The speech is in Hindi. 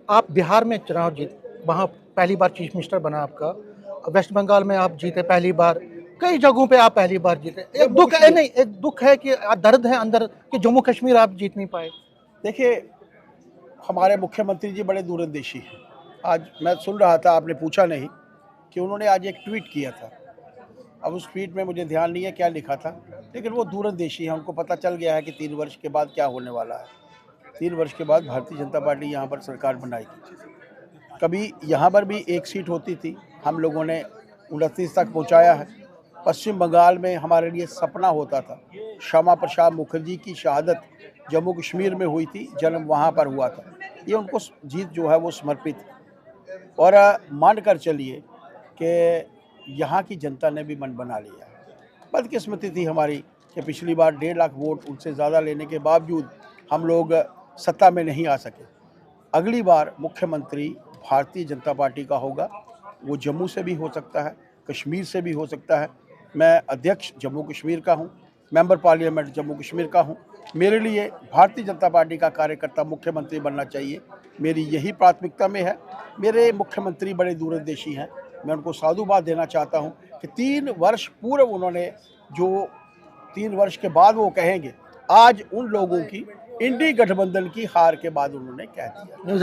आप बिहार में चुनाव जीत, वहाँ पहली बार चीफ मिनिस्टर बना आपका, वेस्ट बंगाल में आप जीते पहली बार, कई जगहों पे आप पहली बार जीते। एक जम्मू दुख है, कश्मीर। नहीं एक दुख है कि दर्द है अंदर कि जम्मू कश्मीर आप जीत नहीं पाए। देखिए, हमारे मुख्यमंत्री जी बड़े दूरंदेशी हैं। आज मैं सुन रहा था, आपने पूछा नहीं, कि उन्होंने आज एक ट्वीट किया था। अब उस ट्वीट में मुझे ध्यान नहीं है क्या लिखा था, लेकिन वो दूरंदेशी हैं। उनको पता चल गया है कि 3 वर्ष के बाद क्या होने वाला है। 3 वर्ष के बाद भारतीय जनता पार्टी यहाँ पर सरकार बनाएगी। कभी यहाँ पर भी एक सीट होती थी, हम लोगों ने 29 तक पहुँचाया है। पश्चिम बंगाल में हमारे लिए सपना होता था। श्यामा प्रसाद मुखर्जी की शहादत जम्मू कश्मीर में हुई थी, जन्म वहाँ पर हुआ था। ये उनको जीत जो है वो समर्पित है। और मान कर चलिए कि यहाँ की जनता ने भी मन बना लिया है। बदकिस्मती थी हमारी कि पिछली बार 1.5 लाख वोट उनसे ज़्यादा लेने के बावजूद हम लोग सत्ता में नहीं आ सके। अगली बार मुख्यमंत्री भारतीय जनता पार्टी का होगा। वो जम्मू से भी हो सकता है, कश्मीर से भी हो सकता है। मैं अध्यक्ष जम्मू कश्मीर का हूँ, मेंबर पार्लियामेंट जम्मू कश्मीर का हूँ। मेरे लिए भारतीय जनता पार्टी का कार्यकर्ता मुख्यमंत्री बनना चाहिए, मेरी यही प्राथमिकता में है। मेरे मुख्यमंत्री बड़े दूरंदेशी हैं। मैं उनको साधुवाद देना चाहता हूँ कि 3 वर्ष पूर्व उन्होंने जो 3 वर्ष के बाद वो कहेंगे, आज उन लोगों की इंडी गठबंधन की हार के बाद उन्होंने कह दिया।